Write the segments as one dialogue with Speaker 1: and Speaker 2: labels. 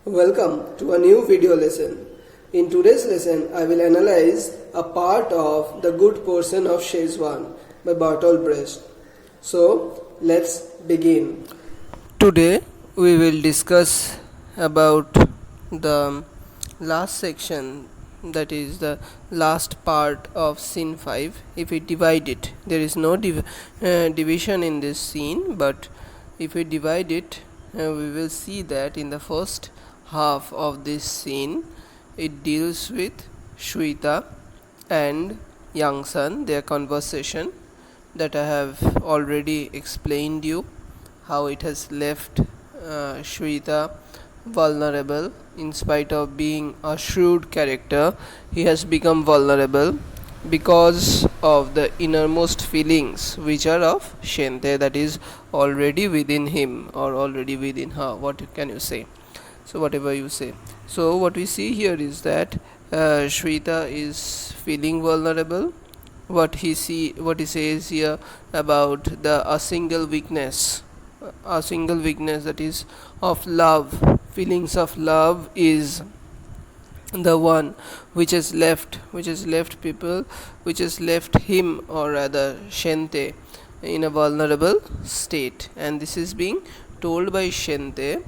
Speaker 1: Welcome to a new video lesson. In today's lesson, I will analyze a part of The Good Person of Szechwan by Bertolt Brecht. So, let's begin. Today, we will discuss about the last section, that is the last part of scene 5. If we divide it, there is no division in this scene, but if we divide it, we will see that in the first half of this scene it deals with Shui Ta and young son, their conversation that I have already explained you, how it has left Shui Ta vulnerable. In spite of being a shrewd character, he has become vulnerable because of the innermost feelings which are of Shen Teh, that is already within him or already within her. What can you say? So whatever you say. So what we see here is that Shui Ta is feeling vulnerable. What he says here about a single weakness that is of love, feelings of love, is the one which has left him, or rather Shen Teh, in a vulnerable state, and this is being told by Shen Teh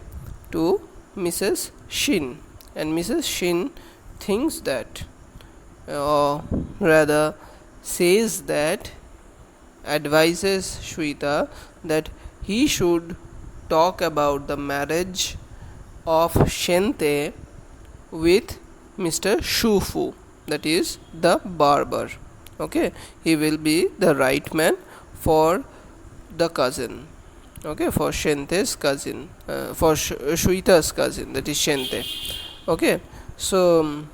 Speaker 1: to Mrs. Shin, and Mrs. Shin thinks that, or rather says that, advises Shui Ta that he should talk about the marriage of Shen Teh with Mr. Shu Fu, that is the barber. Okay, he will be the right man for the cousin. Okay, for Shen Teh's cousin, for Shui Ta's cousin, that is Shen Teh. Okay, so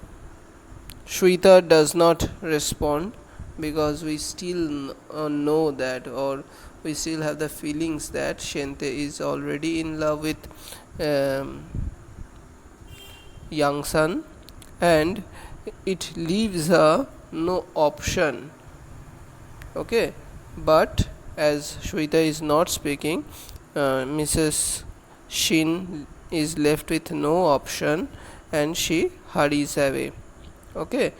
Speaker 1: Shui Ta does not respond because we still know that, or we still have the feelings that Shen Teh is already in love with young son, and it leaves her no option. Okay, but as Shui Ta is not speaking, Mrs. Shin is left with no option and she hurries away. Okay,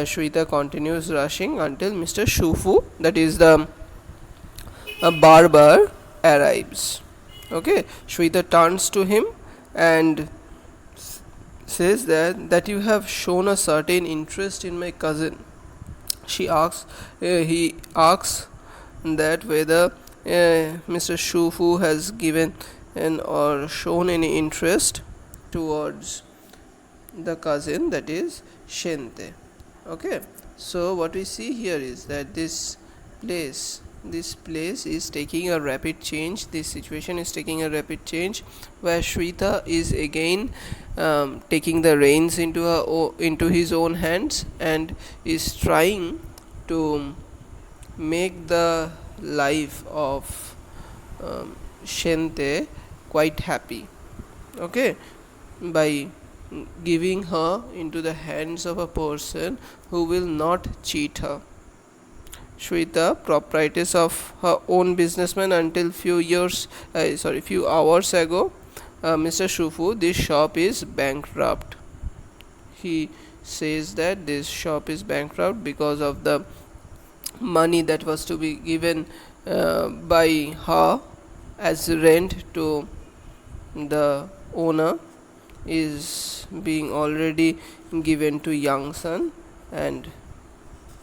Speaker 1: Shui Ta continues rushing until Mr. Shu Fu, that is the barber, arrives. Okay, Shui Ta turns to him and says that you have shown a certain interest in my cousin. He asks that whether Mr. Shu Fu has given or shown any interest towards the cousin, that is Shen Teh. Okay, so what we see here is that this place is taking a rapid change. This situation is taking a rapid change, where Shui Ta is again taking the reins into his own hands and is trying to make the life of Shen Teh quite happy. Okay, by giving her into the hands of a person who will not cheat her. Shui Ta, proprietress of her own businessman until few hours ago, Mr. Shu Fu, this shop is bankrupt. He says that this shop is bankrupt because of the money that was to be given by her as rent to the owner is being already given to young son, and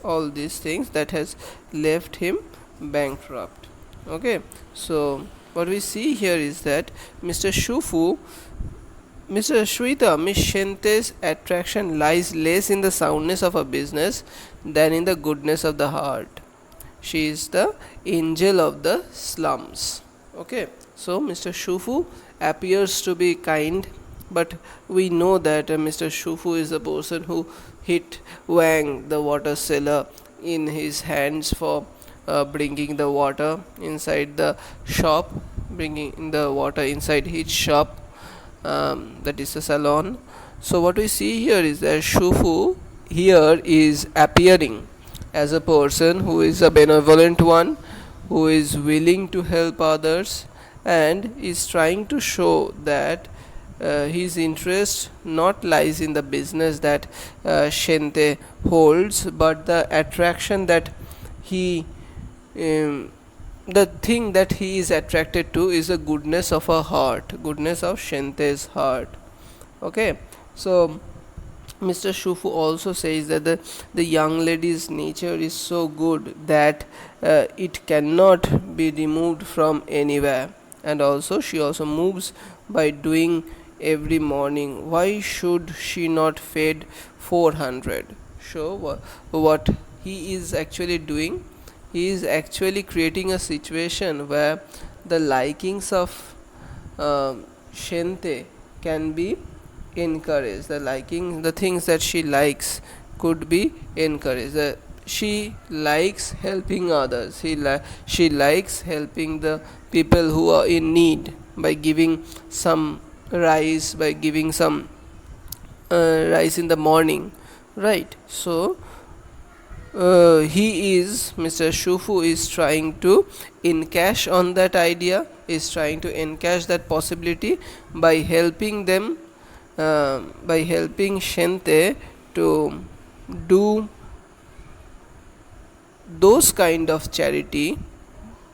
Speaker 1: all these things that has left him bankrupt. Okay, so what we see here is that Mr. Shui Ta, Miss Shen Teh's attraction lies less in the soundness of her business than in the goodness of the heart. She is the angel of the slums. Okay, so Mr. Shu Fu appears to be kind, but we know that Mr. Shu Fu is the person who hit Wang, the water seller, in his hands for bringing the water inside the shop, bringing the water inside his shop, that is the salon. So what we see here is that Shu Fu here is appearing as a person who is a benevolent one, who is willing to help others, and is trying to show that his interest not lies in the business that Shen Teh holds, but the attraction that he the thing that he is attracted to is the goodness of her heart, goodness of Shen Teh's heart. Okay, so Mr. Shufu also says that the young lady's nature is so good that it cannot be removed from anywhere, and also she also moves by doing every morning. Why should she not feed 400? So what he is actually doing, he is actually creating a situation where the likings of Shen Teh can be encouraged. The things that she likes could be encouraged. She likes helping others. She likes helping the people who are in need by giving some rice, by giving some rice in the morning, right? So Mr. Shufu is trying to encash on that idea, is trying to encash that possibility by helping them, by helping Shen Teh to do those kind of charity,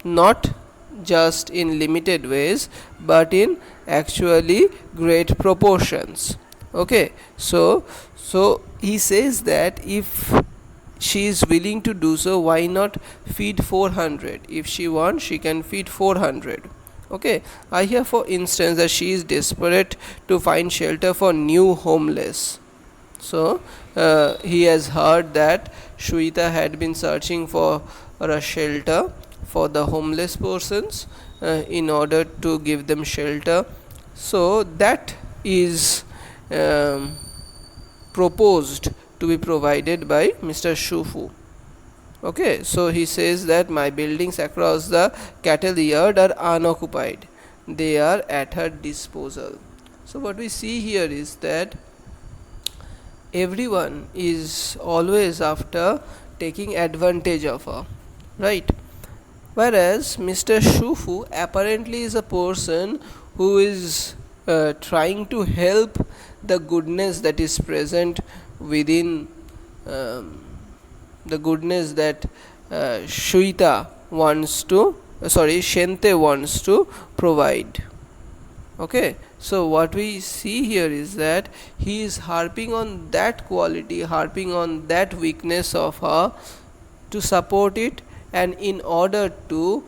Speaker 1: not just in limited ways but in actually great proportions. Okay, so he says that if she is willing to do so, why not feed 400? If she wants, she can feed 400. Okay, I hear for instance that she is desperate to find shelter for new homeless. So he has heard that Shui Ta had been searching for a shelter for the homeless persons in order to give them shelter. So that is proposed to be provided by Mr. Shufu. Okay, so he says that my buildings across the cattle yard are unoccupied. They are at her disposal. So what we see here is that everyone is always after taking advantage of her, right? Whereas Mr. Shufu apparently is a person who is trying to help the goodness that is present within the goodness that Shui Ta wants to Shen Teh wants to provide. Okay, so what we see here is that he is harping on that quality, harping on that weakness of her to support it, and in order to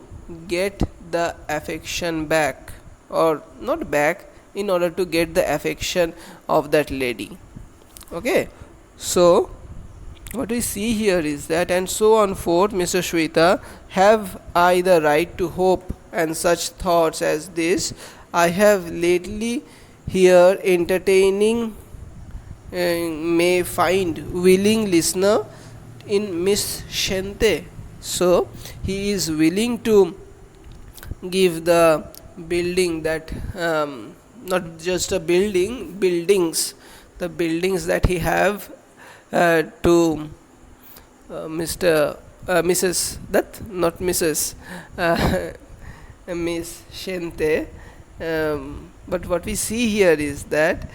Speaker 1: get the affection back, or not back, in order to get the affection of that lady. Okay, so what we see here is that, and so on forth, Mr. Shui Ta, have I the right to hope and such thoughts as this? I have lately here entertaining may find willing listener in Miss Shen Teh. So he is willing to give the building that not just a buildings, the buildings that he have to Mrs. that not Mrs. Miss Shen Teh. But what we see here is that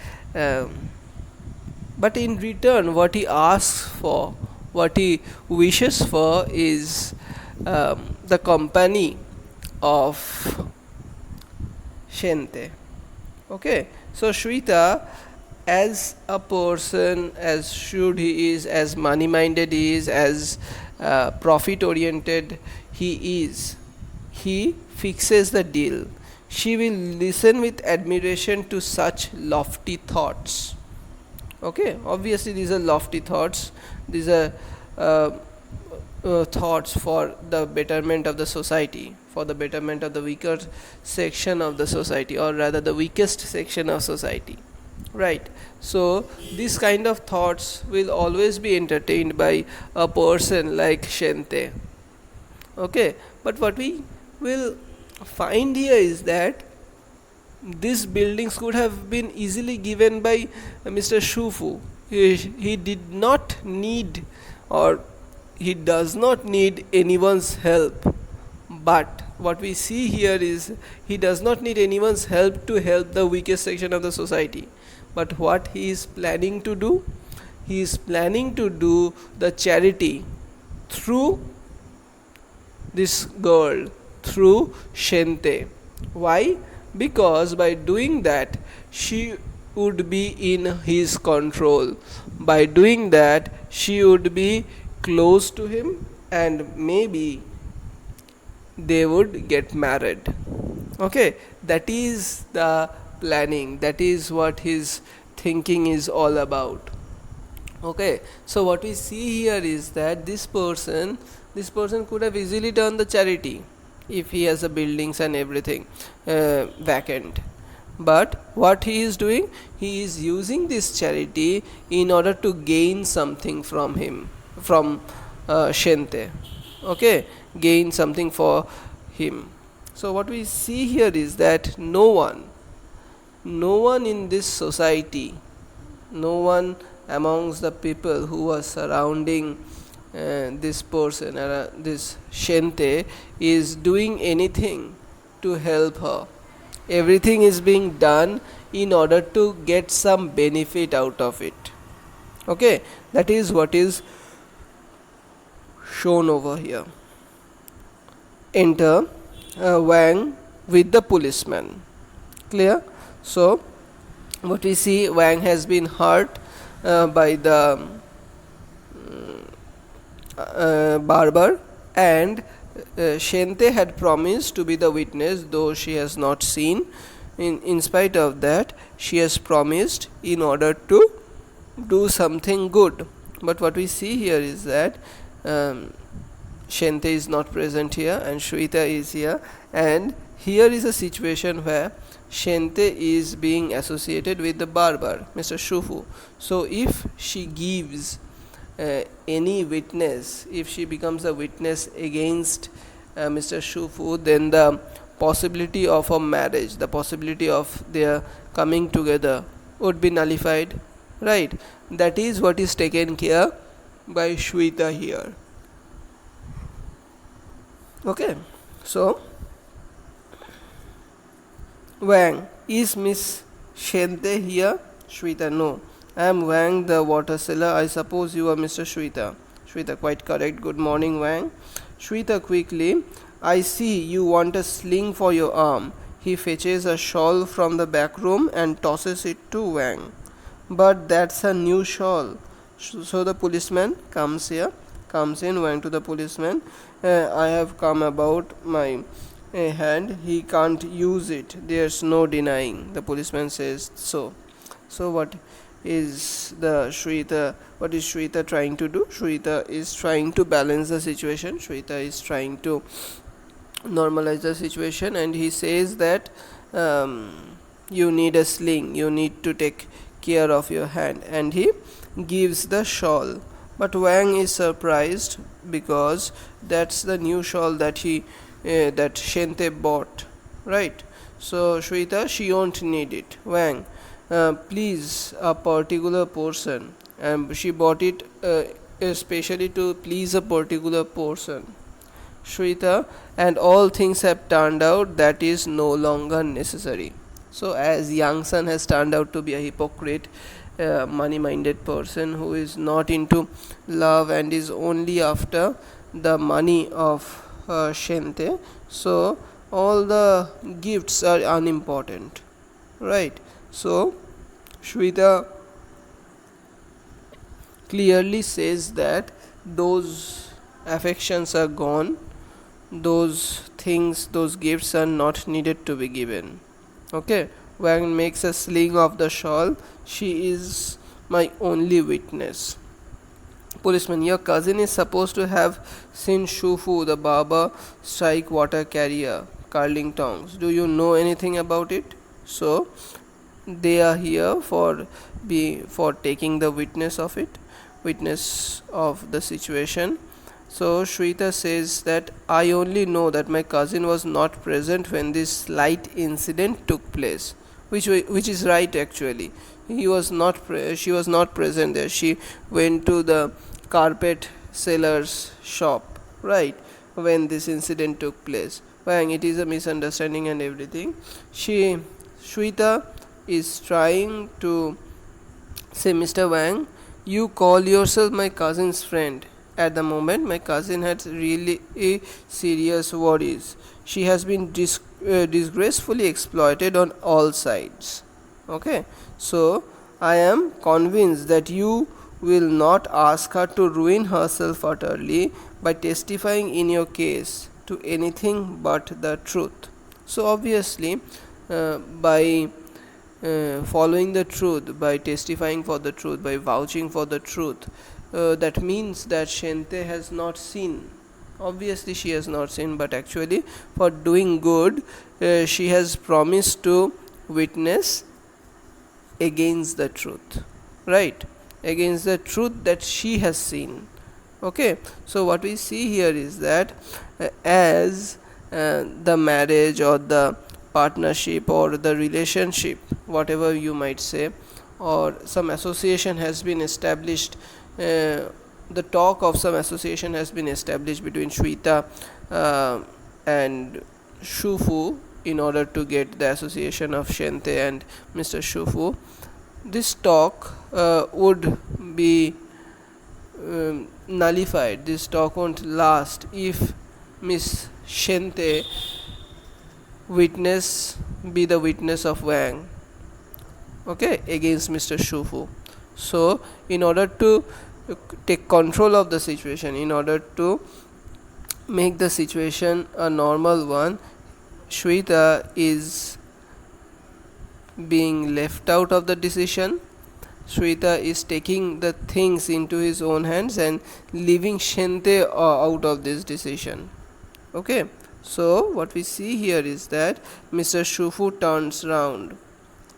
Speaker 1: but in return what he asks for, what he wishes for is the company of Shen Teh. Okay, so Shui Ta, as a person, as shrewd he is, as money minded he is, as profit oriented he is, he fixes the deal. She will listen with admiration to such lofty thoughts. Okay, obviously these are lofty thoughts. These are thoughts for the betterment of the society, for the betterment of the weaker section of the society, or rather the weakest section of society, right? So these kind of thoughts will always be entertained by a person like Shen Teh. Okay, but what we will find here is that these buildings could have been easily given by Mr. Shufu. He did not need, or he does not need anyone's help, but what we see here is he does not need anyone's help to help the weakest section of the society. But what he is planning to do? He is planning to do the charity through this girl, through Shen Teh. Why? Because by doing that, she would be in his control. By doing that, she would be close to him, and maybe they would get married. Okay, that is the planning, that is what his thinking is all about. Okay, so what we see here is that this person could have easily done the charity if he has the buildings and everything vacant. But what he is doing, he is using this charity in order to gain something from him, from Shen Teh. Okay, gain something for him. So what we see here is that no one in this society, no one amongst the people who are surrounding this person, this Shen Teh, is doing anything to help her. Everything is being done in order to get some benefit out of it. Okay, that is what is shown over here. Enter Wang with the policeman. Clear? So what we see, Wang has been hurt by the barber, and Shen Teh had promised to be the witness, though she has not seen. In spite of that, she has promised in order to do something good. But what we see here is that Shen Teh is not present here and Shui Ta is here, and here is a situation where Shen Teh is being associated with the barber, Mr. Shufu. So if she gives any witness, if she becomes a witness against Mr. Shufu, then the possibility of a marriage, the possibility of their coming together would be nullified, right? That is what is taken care by Shui Ta here. Okay, so Wang, is Miss Shen Teh here? Shui Ta, no. I am Wang, the water seller. I suppose you are Mr. Shui Ta. Shui Ta, quite correct. Good morning, Wang. Shui Ta, quickly. I see you want a sling for your arm. He fetches a shawl from the back room and tosses it to Wang. But that's a new shawl. So the policeman comes in, Wang to the policeman. I have come about my hand. He can't use it. There's no denying. The policeman says so. So what is Shui Ta trying to do? Shui Ta is trying to balance the situation. Shui Ta is trying to normalize the situation, and he says that you need a sling, you need to take care of your hand, and he gives the shawl. But Wang is surprised because that's the new shawl that that Shen Teh bought, right? So Shui Ta, she won't need it. Wang, please a particular person, and she bought it especially to please a particular person. Shui Ta, and all things have turned out that is no longer necessary. So as young son has turned out to be a hypocrite, money minded person who is not into love and is only after the money of Shen Teh, so all the gifts are unimportant, right? So Shui Ta clearly says that those affections are gone, those things, those gifts are not needed to be given. Okay, Wang makes a sling of the shawl. She is my only witness. Policeman, your cousin is supposed to have seen Shufu, the barber, strike water carrier, curling tongs. Do you know anything about it? So they are here for taking the witness of the situation. So Shui Ta says that I only know that my cousin was not present when this slight incident took place, which is right actually. She was not present there. She went to the carpet seller's shop, right, when this incident took place. Wang, it is a misunderstanding and everything. Shui Ta is trying to say, Mr. Wang, you call yourself my cousin's friend. At the moment, my cousin had really serious worries. She has been disgracefully exploited on all sides. Okay, so I am convinced that you will not ask her to ruin herself utterly by testifying in your case to anything but the truth. So obviously, by following the truth, by testifying for the truth, by vouching for the truth, that means that Shen Teh has not sinned. Obviously she has not sinned, but actually for doing good, she has promised to witness against the truth, right, against the truth that she has seen. Okay, so what we see here is that as the marriage or the partnership or the relationship, whatever you might say, or some association has been established, the talk of some association has been established between Shui Ta and Shu Fu in order to get the association of Shen Teh and Mr. Shu Fu. This talk would be nullified. This talk won't last if Miss Shen Teh be the witness of Wang, okay, against Mr. Shu Fu. So in order to take control of the situation, in order to make the situation a normal one, Shui Ta is being left out of the decision. Shui Ta is taking the things into his own hands and leaving Shen Teh out of this decision. Okay, so what we see here is that Mr. Shu Fu turns round.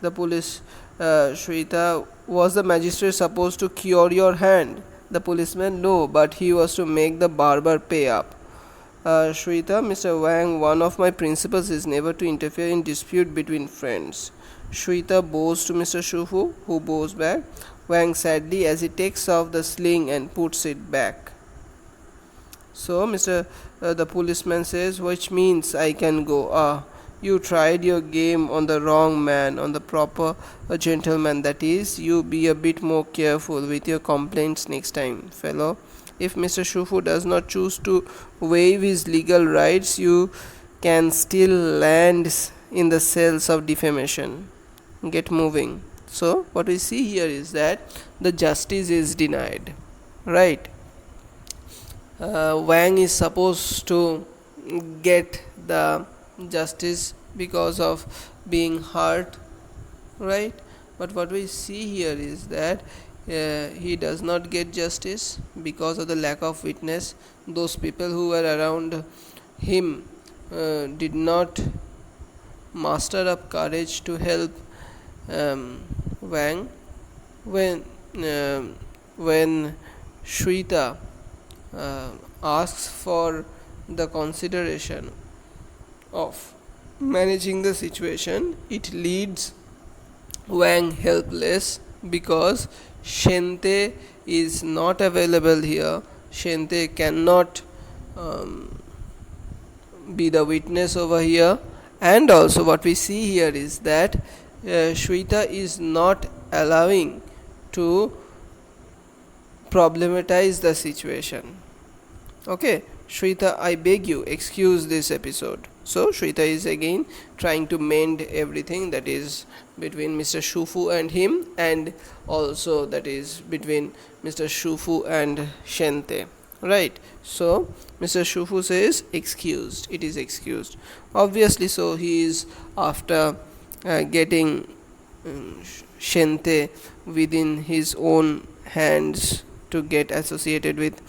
Speaker 1: The police, Shui Ta, was the magistrate supposed to cure your hand? The policeman, no, but he was to make the barber pay up. Shui Ta, Mr. Wang, one of my principles is never to interfere in dispute between friends. Shui Ta bows to Mr. Shu Fu, who bows back. Wang sadly as he takes off the sling and puts it back. So the policeman says, which means I can go. You tried your game on the wrong man, on the proper gentleman. That is, you be a bit more careful with your complaints next time, fellow. If Mr. Shu Fu does not choose to waive his legal rights, you can still land in the cells of defamation. Get moving. So what we see here is that the justice is denied, right? Wang is supposed to get the justice because of being hurt, right? But what we see here is that he does not get justice because of the lack of witness. Those people who were around him did not muster up courage to help Wang. When Shui Ta asks for the consideration of managing the situation, it leaves Wang helpless because Shen Teh is not available here. Shen Teh cannot be the witness over here, and also what we see here is that Shui Ta is not allowing to problematize the situation. Okay, Shui Ta, I beg you, excuse this episode. So Shui Ta is again trying to mend everything that is between Mr. Shu Fu and him, and also that is between Mr. Shu Fu and Shen Teh, right? So Mr. Shu Fu says excused, it is excused. Obviously, so he is after getting Shen Teh within his own hands to get associated with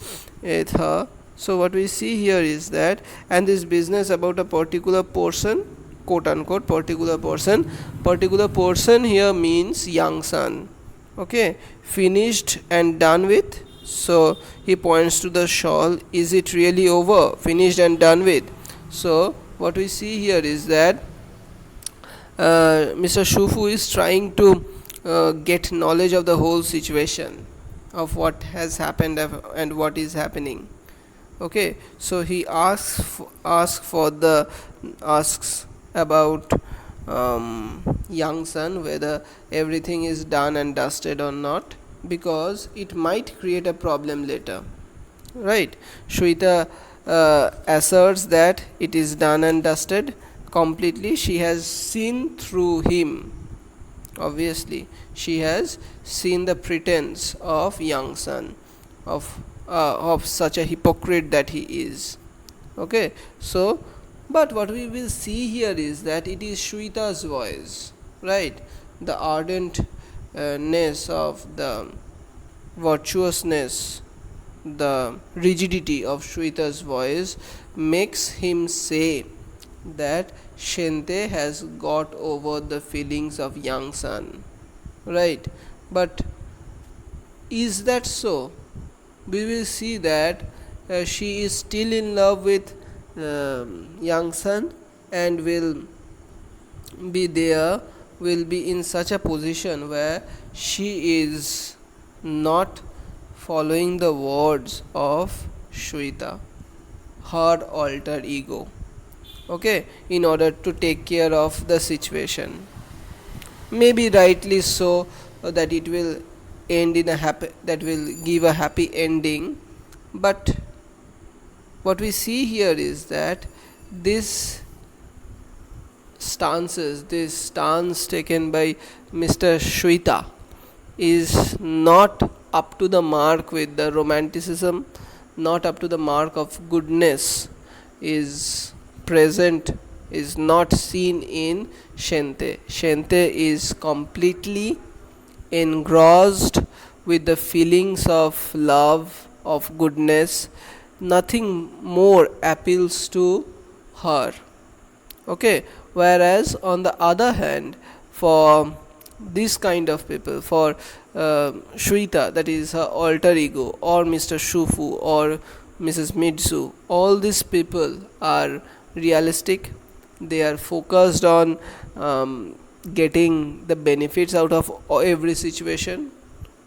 Speaker 1: her. So what we see here is that, and this business about a particular person, quote unquote particular person here means young son. Okay, finished and done with. So he points to the shawl. Is it really over, finished and done with? So what we see here is that Mr. Shu Fu is trying to get knowledge of the whole situation, of what has happened and what is happening. Okay, so he asks about young son whether everything is done and dusted or not, because it might create a problem later, right? Shui Ta asserts that it is done and dusted completely. She has seen through him. Obviously, she has seen the pretense of young son, of such a hypocrite that he is. Okay, so but what we will see here is that it is Shui Ta's voice, right? The ardentness of the virtuousness, the rigidity of Shui Ta's voice makes him say that Shen Teh has got over the feelings of young son, right? But is that so? We will see that she is still in love with young son, and will be in such a position where she is not following the words of Shui Ta, her alter ego, okay, in order to take care of the situation. Maybe rightly so, that it will end in a happy, that will give a happy ending. But what we see here is that this this stance taken by Mr. Shui Ta is not up to the mark with the romanticism, not up to the mark of goodness is present, is not seen in Shen Teh. Shen Teh is completely engrossed with the feelings of love, of goodness. Nothing more appeals to her. Okay, whereas on the other hand, for this kind of people, for Shui Ta, that is her alter ego, or Mr. Shufu, or Mrs. Mitsu, all these people are realistic. They are focused on getting the benefits out of every situation.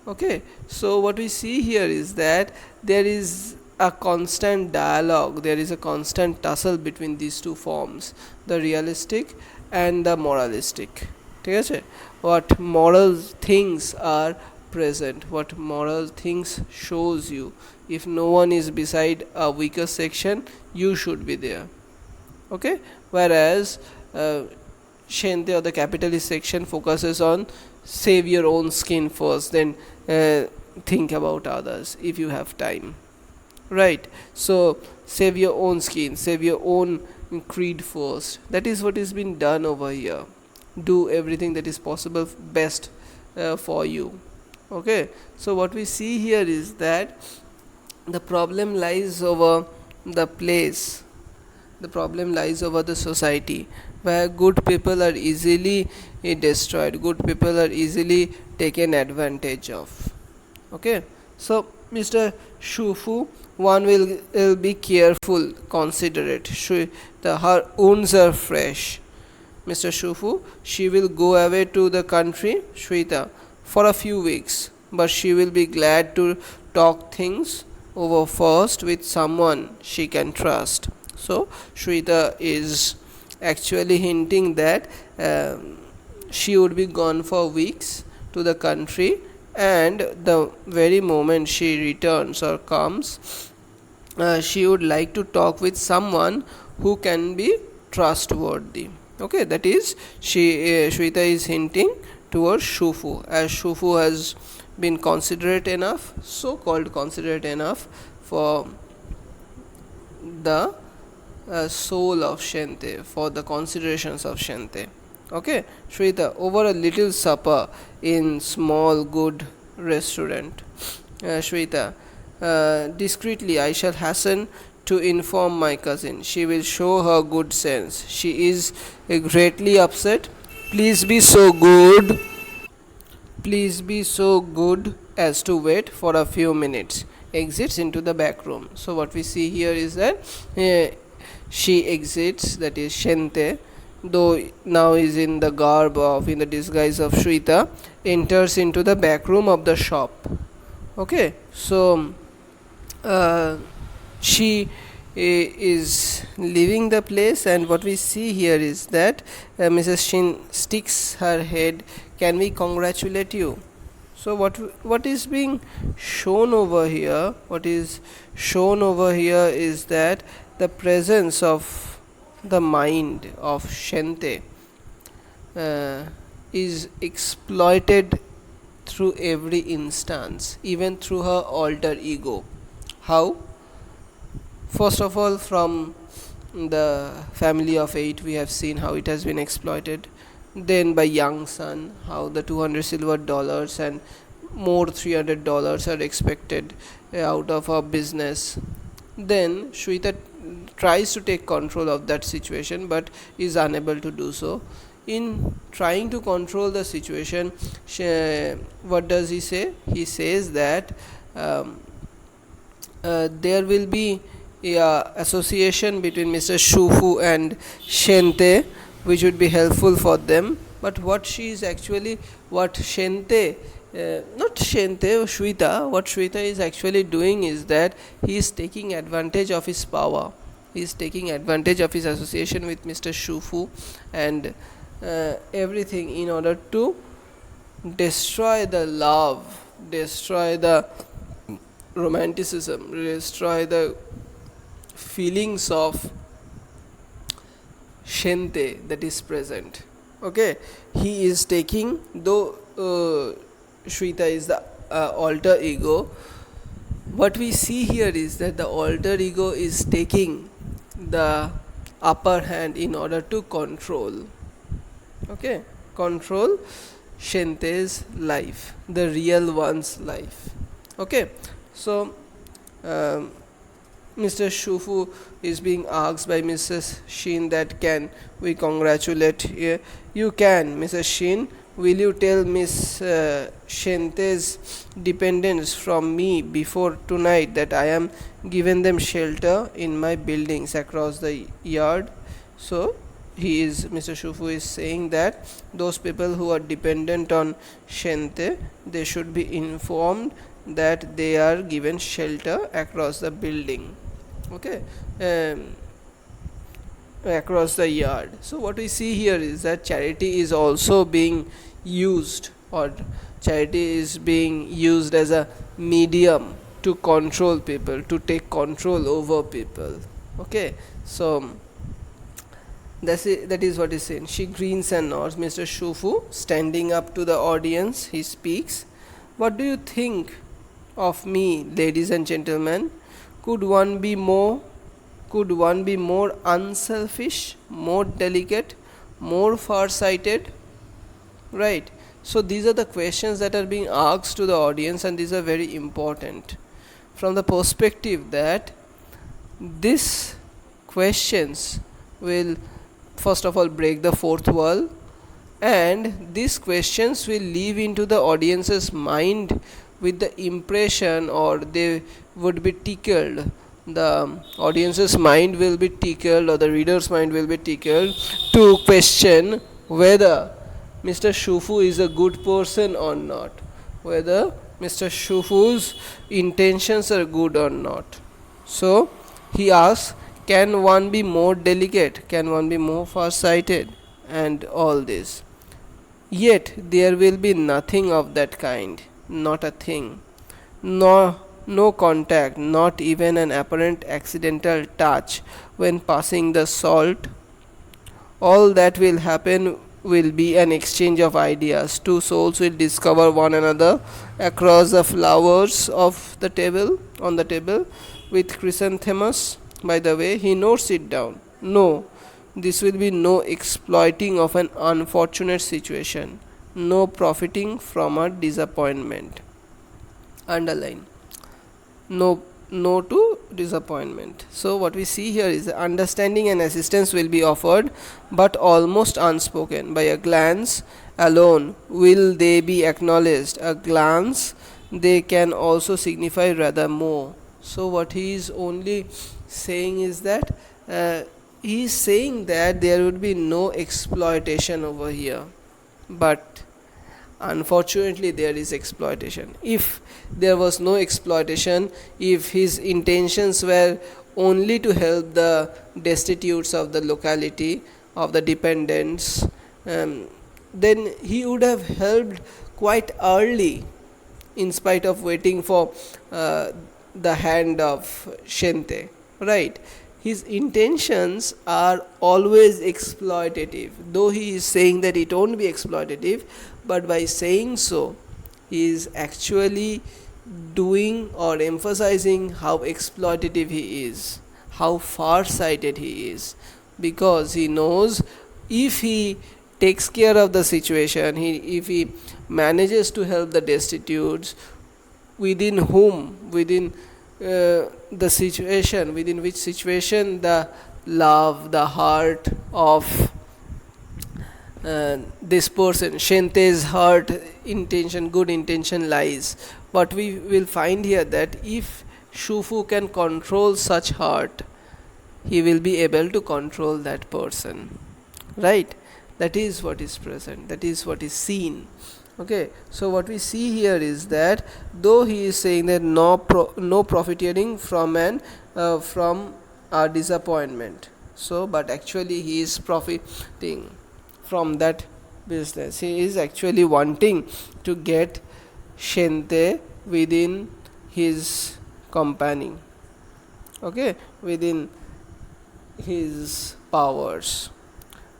Speaker 1: Okay, so what we see here is that there is a constant dialogue, there is a constant tussle between these two forms, the realistic and the moralistic. ঠিক আছে, what moral things are present, what moral things shows you. If no one is beside a weaker section, you should be there. Okay, whereas Shen Teh, or the capitalist section, focuses on save your own skin first, then think about others if you have time, right? So save your own skin, save your own creed first. That is what is being done over here. Do everything that is possible best for you. Okay, so what we see here is that the problem lies over the place, the problem lies over the society, where good people are easily destroyed, good people are easily taken advantage of. Okay, so Mr. Shufu, one will be careful, considerate. Her wounds are fresh. Mr. Shufu, she will go away to the country, Shui Ta, for a few weeks, but she will be glad to talk things over first with someone she can trust. So Shui Ta is actually hinting that she would be gone for weeks to the country, and the very moment she returns or comes, she would like to talk with someone who can be trustworthy. Okay, that is, Shui Ta is hinting towards Shufu, as Shufu has been considerate enough, so called considerate enough, for the soul of Shen Teh, for the considerations of Shen Teh. Okay, Shui Ta, over a little supper in small good restaurant. Shui Ta, discreetly I shall hasten to inform my cousin. She will show her good sense. She is greatly upset. Please be so good. Please be so good as to wait for a few minutes. Exits into the back room. So what we see here is that she exits, that is Shen Teh, though now is in the garb of, in the disguise of Shui Ta, enters into the back room of the shop. Okay, so she is leaving the place, and what we see here is that Mrs. Shin sticks her head. Can we congratulate you? So what is being shown over here? What is shown over here is that the presence of the mind of Shen Teh is exploited through every instance, even through her alter ego. How? First of all, from the family of 8, we have seen how it has been exploited. Then by young son, how the 200 silver dollars and more $300 are expected out of our business. Then Shui Ta tries to take control of that situation, but is unable to do so. In trying to control the situation, what does he say? He says that there will be association between Mr. Shufu and Shen Teh, which would be helpful for them. But what she is actually, what Shen Teh, not Shen Teh, Shui Ta, what Shui Ta is actually doing is that he is taking advantage of his power. He is taking advantage of his association with Mr. Shufu and everything in order to destroy the love, destroy the romanticism, destroy the feelings of Shen Teh that is present. Okay, he is taking, though Shui Ta is the alter ego, what we see here is that the alter ego is taking the upper hand in order to control, control Shen Teh's life, the real one's life. Okay, so Mr. Shufu is being asked by Mrs. Shin that can we congratulate you? You can, Mrs. Shin. Will you tell Miss Shen Teh's dependents from me before tonight that I am giving them shelter in my buildings across the yard? So Mr. Shufu is saying that those people who are dependent on Shen Teh, they should be informed that they are given shelter across the building, across the yard. So what we see here is that charity is also being used, or charity is being used as a medium to control people, to take control over people. So that is what is saying. She grins and nods. Mr. Shufu, standing up to the audience, he speaks. What do you think of me, ladies and gentlemen? Could one be more unselfish, more delicate, more far-sighted? Right. So these are the questions that are being asked to the audience, and these are very important from the perspective that these questions will first of all break the fourth wall, and these questions will leave into the audience's mind with the impression, or they would be tickled. The audience's mind will be tickled, or the reader's mind will be tickled to question whether Mr. Shufu is a good person or not, whether Mr. Shufu's intentions are good or not. So he asks, can one be more delicate? Can one be more far-sighted? And all this. Yet there will be nothing of that kind, not a thing. No contact, not even an apparent accidental touch when passing the salt. All that will happen will be an exchange of ideas. Two souls will discover one another across the flowers of the table, on the table, with chrysanthemums. By the way, he notes it down. No, this will be no exploiting of an unfortunate situation, no profiting from a disappointment. Underline. No to disappointment. So what we see here is understanding and assistance will be offered, but almost unspoken. By a glance alone will they be acknowledged. A glance, they can also signify rather more. So what he is only saying is that he is saying that there would be no exploitation over here, but Unfortunately, there is exploitation. If there was no exploitation, if his intentions were only to help the destitutes of the locality, of the dependents, then he would have helped quite early, in spite of waiting for the hand of Shen Teh, right? His intentions are always exploitative, though he is saying that it won't be exploitative, but by saying so, he is actually doing or emphasizing how exploitative he is, how far-sighted he is, because he knows if he takes care of the situation, if he manages to help the destitutes, within the situation, within which situation the love, the heart of this person, Shen Teh's heart, intention, good intention lies. What we will find here, that if Shu Fu can control such heart, he will be able to control that person, right? That is what is present, that is what is seen. Okay, so what we see here is that though he is saying that no profiteering from our disappointment, so but actually he is profiting from that business. He is actually wanting to get Shen Teh within his company, okay, within his powers.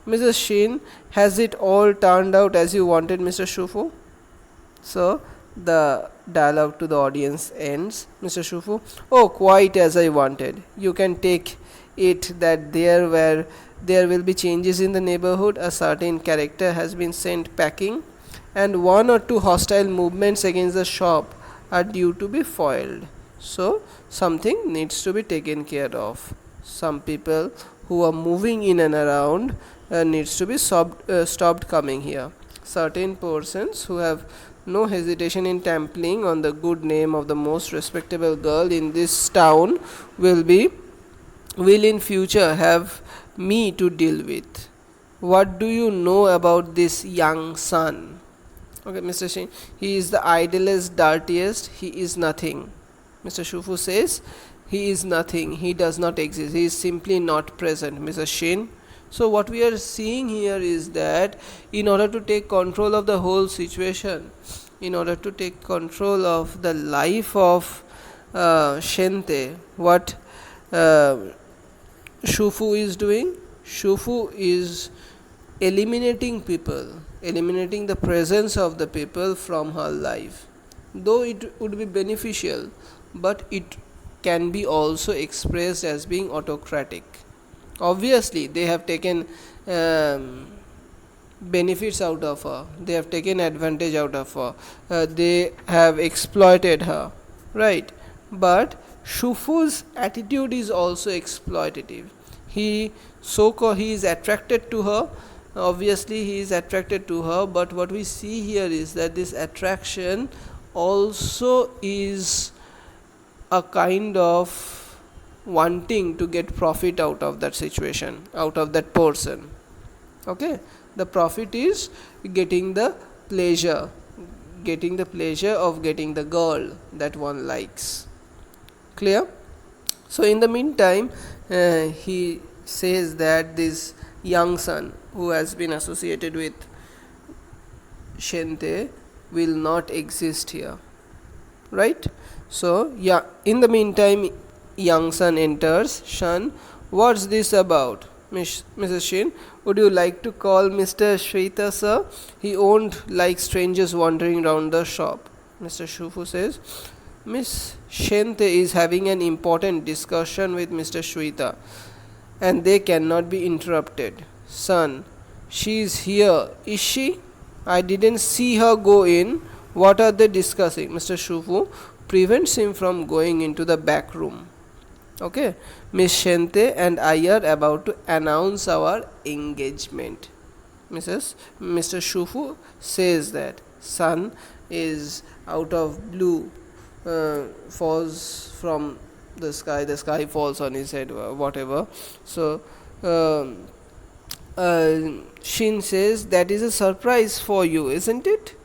Speaker 1: Mrs. Shin, has it all turned out as you wanted, Mr. Shu Fu? So the dialogue to the audience ends. Mr. Shu Fu, oh, quite as I wanted. You can take it that there will be changes in the neighborhood. A certain character has been sent packing, and one or two hostile movements against the shop are due to be foiled. So something needs to be taken care of. Some people who are moving in and around needs to be stopped coming here. Certain persons who have no hesitation in trampling on the good name of the most respectable girl in this town will in future have me to deal with. What do you know about this young son? Okay, Mr. Shin, he is the idlest, dirtiest, he is nothing. Mr. Shu Fu says, he is nothing, he does not exist, he is simply not present. Mr. Shin, so what we are seeing here is that in order to take control of the whole situation, in order to take control of the life of Shen Teh, what Shu Fu is doing? Shu Fu is eliminating people, eliminating the presence of the people from her life. Though it would be beneficial, but it can be also expressed as being autocratic. Obviously, they have taken benefits out of her, they have taken advantage out of her, they have exploited her, right? But Shu Fu's attitude is also exploitative. He is attracted to her. Obviously, he is attracted to her, but what we see here is that this attraction also is a kind of wanting to get profit out of that situation, out of that person. Okay, the profit is getting the pleasure of getting the girl that one likes. Clear? So in the meantime, he says that this young son who has been associated with Shen Teh will not exist here, right? So yeah, in the meantime, young son enters. Shan, what's this about? Mrs. Shin, would you like to call Mr. Shui Ta, sir? He won't like strangers wandering round the shop. Mr. Shu Fu says, Miss Shen Teh is having an important discussion with Mr. Shui Ta, and they cannot be interrupted. Son, she is here, is she? I didn't see her go in. What are they discussing? Mr. Shu Fu prevents him from going into the back room. Okay, Miss Shen Teh and I are about to announce our engagement. Mr. Shu Fu says that sun is out of blue, falls from the sky falls on his head, whatever. So Shin says, that is a surprise for you, isn't it?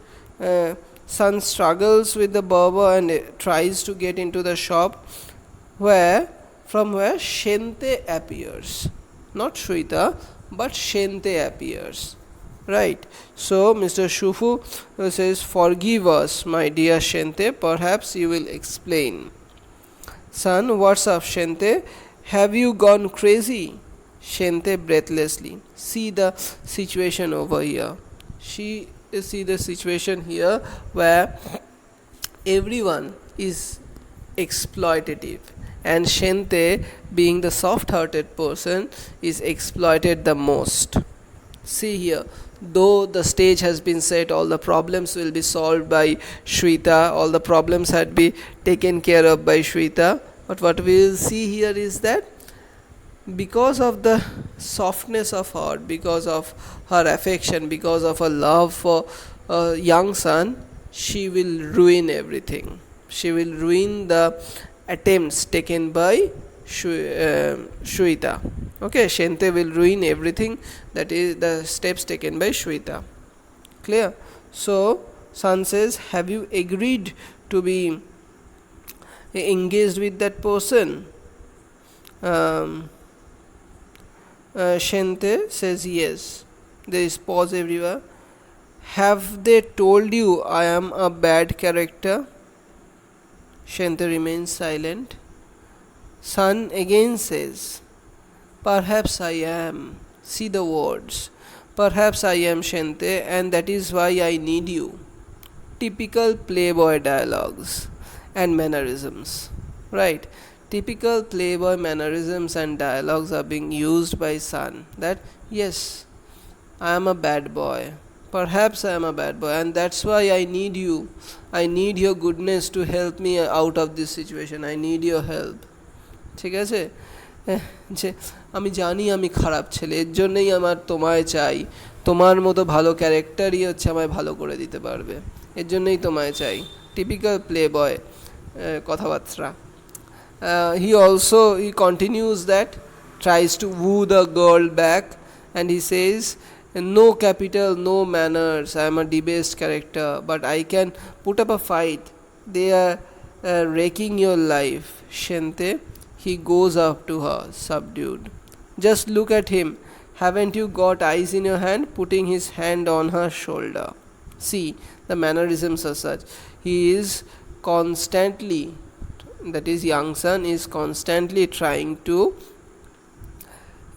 Speaker 1: Son struggles with the barber and tries to get into the shop from where Shen Teh appears. Not Shui Ta, but Shen Teh appears. Right. So Mr. Shufu says, "Forgive us, my dear Shen Teh, perhaps you will explain." Son, what's up, Shen Teh? Have you gone crazy? Shen Teh breathlessly. See the situation over here. See the situation here where everyone is exploitative, and Shen Teh, being the soft-hearted person, is exploited the most. See here, though the stage has been set, all the problems will be solved by Shui Ta, all the problems had been taken care of by Shui Ta, but what we will see here is that because of the softness of heart, because of her affection, because of her love for a young son, she will ruin everything. She will ruin the attempts taken by Shui Ta. Okay, Shen Teh will ruin everything, that is the steps taken by Shui Ta. Clear? So son says, have you agreed to be engaged with that person? Shen Teh says yes. There is pause everywhere. Have they told you I am a bad character? Shen Teh remains silent. Son again says, perhaps I am. See the words. Perhaps I am, Shen Teh, and that is why I need you. Typical playboy dialogues and mannerisms. Right? Typical playboy mannerisms and dialogues are being used by son. That, yes, I am a bad boy. Perhaps I am a bad boy, and that's why I need you. I need your goodness to help me out of this situation. I need your help. ঠিক আছে, যে আমি জানি আমি খারাপ ছেলে, এর জন্যই আমার তোমায় চাই, তোমার মতো ভালো ক্যারেক্টারই হচ্ছে আমায় ভালো করে দিতে পারবে, এর জন্যই তোমায় চাই। টিপিক্যাল প্লে বয় কথাবার্তা। he continues that, tries to woo the girl back, and he says, no capital, no manners, I am a debased character, but I can put up a fight. They are wrecking your life, Shen Teh. He goes up to her, subdued. Just look at him. Haven't you got eyes in your hand? Putting his hand on her shoulder. See, the mannerisms are such. He is constantly, that is young son, is constantly trying to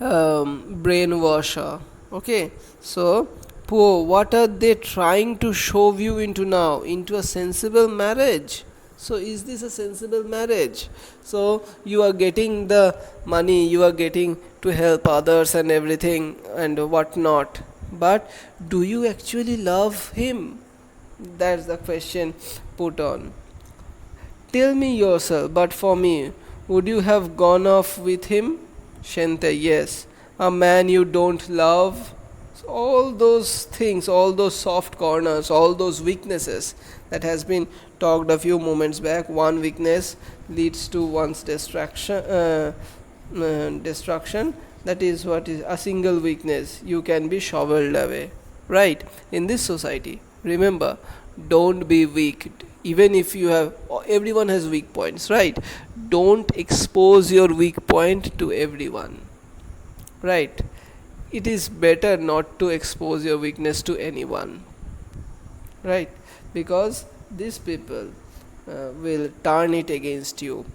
Speaker 1: brainwash her. Okay, so poor, what are they trying to shove you into now? Into a sensible marriage. So is this a sensible marriage? So you are getting the money, you are getting to help others and everything and what not, but do you actually love him? That's the question put on. Tell me yourself, but for me, would you have gone off with him? Shen Teh, yes. A man you don't love? So all those things, all those soft corners, all those weaknesses that has been talked a few moments back. One weakness leads to one's destruction. That is what is a single weakness. You can be shoveled away. Right? In this society, remember, don't be weak. Even if you have, everyone has weak points, right? Don't expose your weak point to everyone. Right? It is better not to expose your weakness to anyone. Right? Because these people will turn it against you.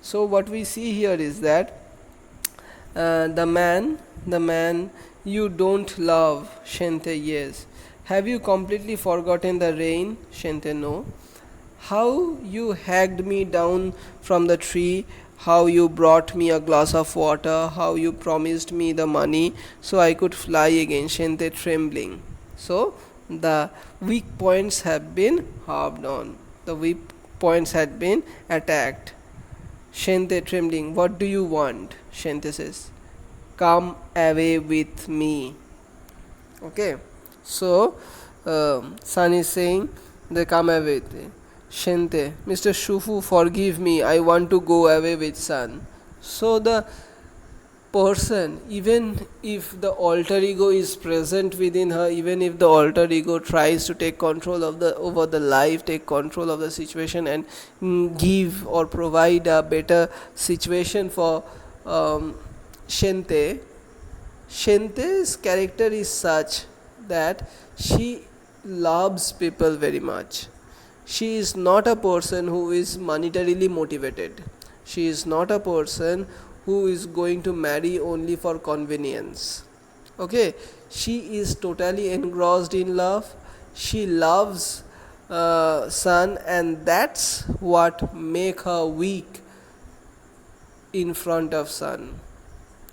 Speaker 1: So what we see here is that the man you don't love, Shen Teh, yes. Have you completely forgotten the rain? Shen Teh, no. How you hacked me down from the tree, how you brought me a glass of water, how you promised me the money so I could fly again, Shen Teh trembling. So the weak points have been harped on, the weak points had been attacked. Shen Teh trembling, what do you want? Shen Teh says, come away with me. Okay, so son is saying they come away with me. Shen Teh, Mr. Shufu, forgive me, I want to go away with son. So the person, even if the alter ego is present within her, even if the alter ego tries to take control of the over the life, take control of the situation, and give or provide a better situation for Shen Teh. Shen Teh's character is such that she loves people very much. She is not a person who is monetarily motivated. She is not a person who is going to marry only for convenience. Okay, she is totally engrossed in love. She loves son, and that's what make her weak in front of son.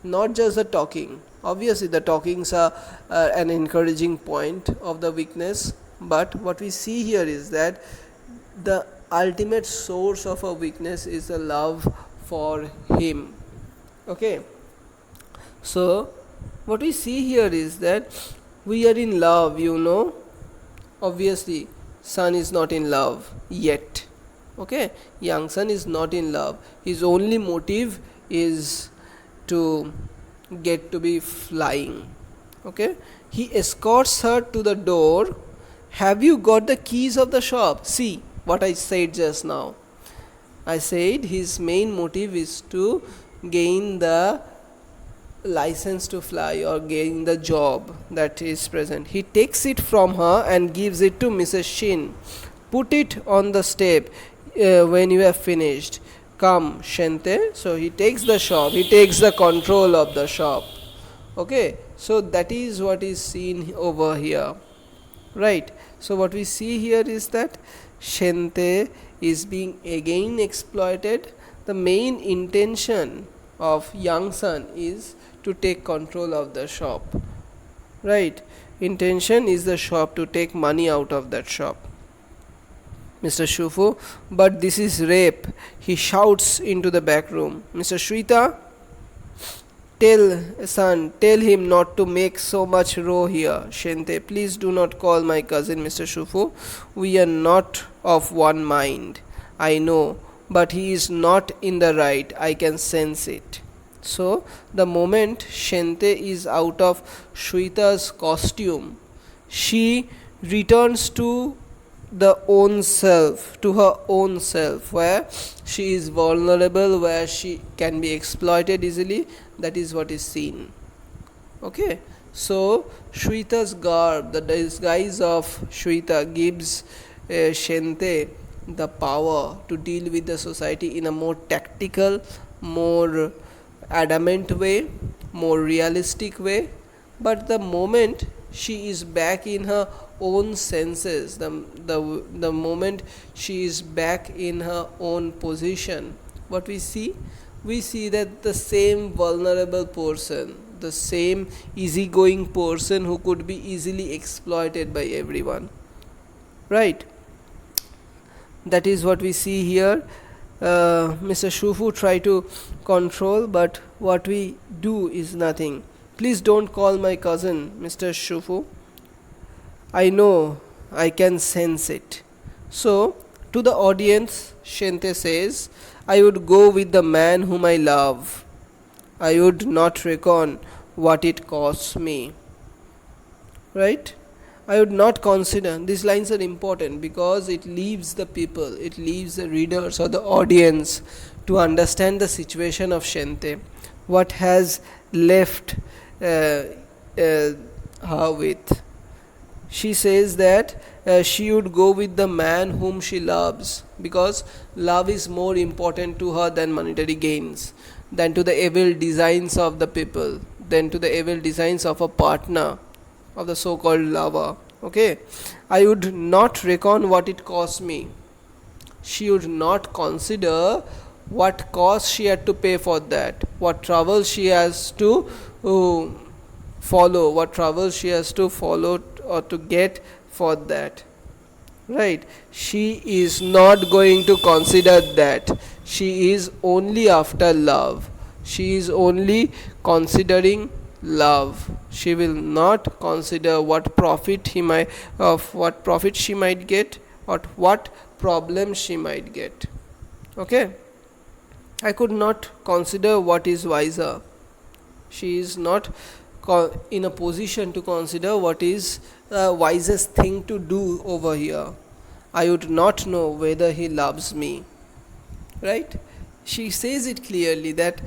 Speaker 1: Not just the talking. Obviously, the talkings are an encouraging point of the weakness, but what we see here is that the ultimate source of a weakness is the love for him. Okay, so what we see here is that we are in love, obviously son is not in love yet. Okay, young son is not in love. His only motive is to get to be flying. Okay, he escorts her to the door. Have you got the keys of the shop? See what I said just now. I said his main motive is to gain the license to fly or gain the job that is present. He takes it from her and gives it to Mrs. Shin. Put it on the step when you have finished. Come, Shen Teh. So he takes the shop, he takes the control of the shop. Okay, so that is what is seen over here. Right, so what we see here is that Shen Teh is being again exploited. The main intention of young son is to take control of the shop. Right, intention is the shop, to take money out of that shop. Mr. Shufu, but this is rape. He shouts into the back room. Mr. Shui Ta, tell him not to make so much row here. Shen Teh, please do not call my cousin Mr. Shufu. We are not of one mind. I know, but he is not in the right. I can sense it. So, the moment Shen Teh is out of Shui Ta's costume, she returns to the own self, to her own self, where she is vulnerable, where she can be exploited easily. That is what is seen. Okay, so Shui Ta's garb, the disguise of Shui Ta, gives Shen Teh the power to deal with the society in a more tactical, more adamant way, more realistic way. But the moment she is back in her own senses, the moment she is back in her own position, what we see that the same vulnerable person, the same easygoing person who could be easily exploited by everyone. Right, that is what we see here. Mr. Shufu try to control, but what we do is nothing. Please don't call my cousin Mr. Shufu. I know, I can sense it. So, to the audience, Shen Teh says, I would go with the man whom I love. I would not reckon what it costs me. Right? I would not consider. These lines are important because it leaves the people, it leaves the readers or the audience to understand the situation of Shen Teh. What has left her with. She says that she would go with the man whom she loves, because love is more important to her than monetary gains, than to the evil designs of the people, than to the evil designs of a partner, of the so-called lover. Okay, I would not reckon what it cost me. She would not consider what cost she had to pay for that, what trouble she has to follow, what trouble she has to follow or to get for that. Right, she is not going to consider that. She is only after love. She is only considering love. She will not consider what profit she might get, or what problem she might get. Okay, I could not consider what is wiser. She is not in a position to consider what is the wisest thing to do over here. I would not know whether he loves me, right? She says it clearly that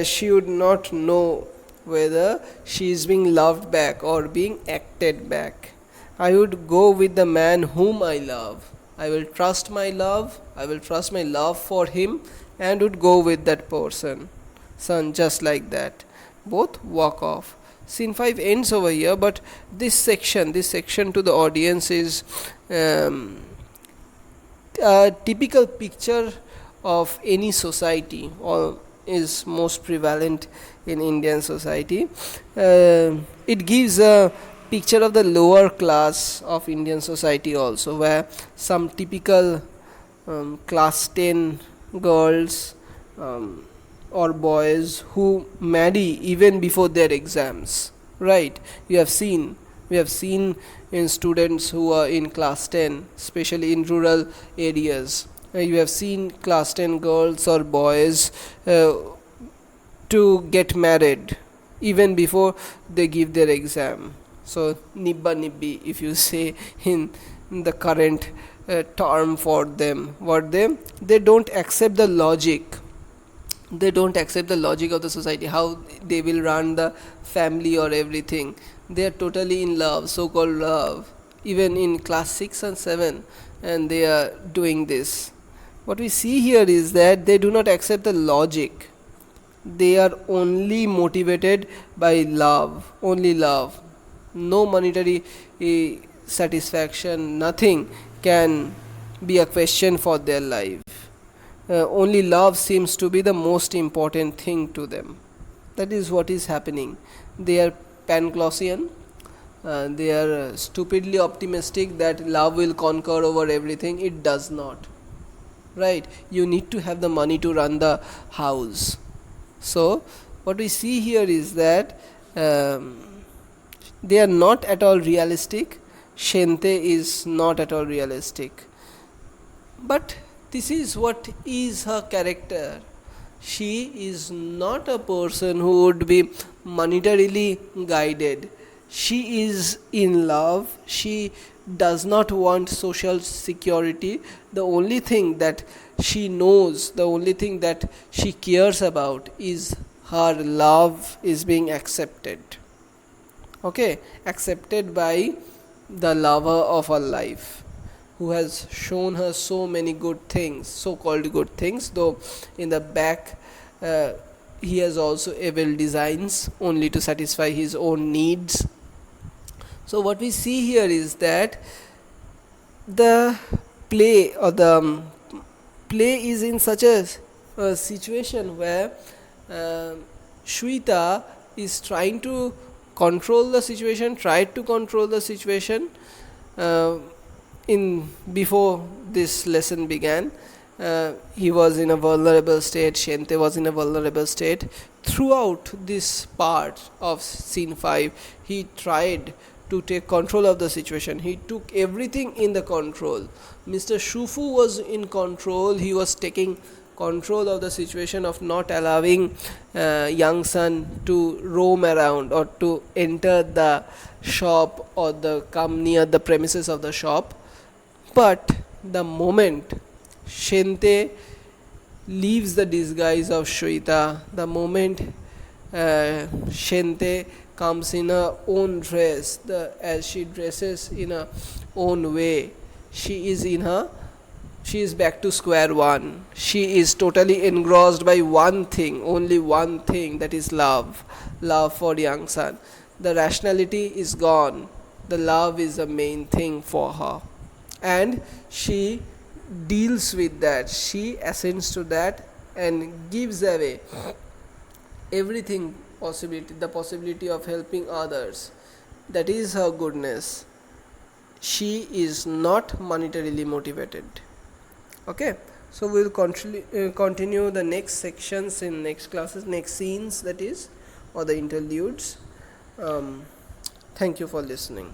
Speaker 1: she would not know whether she is being loved back or being acted back. I would go with the man whom I love. I will trust my love, I will trust my love for him, and would go with that person. Son, just like that. Both walk off. Scene 5 ends over here, but this section to the audience is a typical picture of any society, or is most prevalent in Indian society. It gives a picture of the lower class of Indian society also, where some typical class 10 girls or boys who marry even before their exams, right? We have seen in students who are in class 10, especially in rural areas. You have seen class 10 girls or boys to get married even before they give their exam. So nibba nibbi, if you say in the current term for them, what they don't accept the logic. They don't accept the logic of the society, how they will run the family or everything. They are totally in love, so-called love, even in class 6 and 7, and they are doing this. What we see here is that they do not accept the logic. They are only motivated by love, only love. No monetary satisfaction, nothing can be a question for their life. Only love seems to be the most important thing to them. That is what is happening. They are Panglossian. They are stupidly optimistic that love will conquer over everything. It does not. Right? You need to have the money to run the house. So, what we see here is that they are not at all realistic. Shen Teh is not at all realistic. But this is what is her character. She is not a person who would be monetarily guided. She is in love. She does not want social security. The only thing that she knows, the only thing that she cares about is her love is being accepted. Okay, accepted by the lover of her life, who has shown her so many good things, so-called good things, though in the back he has also evil designs only to satisfy his own needs. So what we see here is that the play or the play is in such a situation where Shui Ta is trying to control the situation, tried to control the situation before this lesson began. He was in a vulnerable state, Shen Teh was in a vulnerable state. Throughout this part of scene 5, he tried to take control of the situation. He took everything in the control. Mr. Shufu was in control. He was taking control of the situation of not allowing young son to roam around or to enter the shop or come near the premises of the shop. But the moment Shen Teh leaves the disguise of Shui Ta, the moment Shen Teh comes in her own dress, as she dresses in her own way, she is back to square one. She is totally engrossed by one thing, only one thing, that is love for young son. The rationality is gone. The love is the main thing for her, and she deals with that. She assents to that and gives away everything, the possibility of helping others. That is her goodness. She is not monetarily motivated. Okay, so we will continue the next sections in next classes, next scenes, that is, or the interludes. Thank you for listening.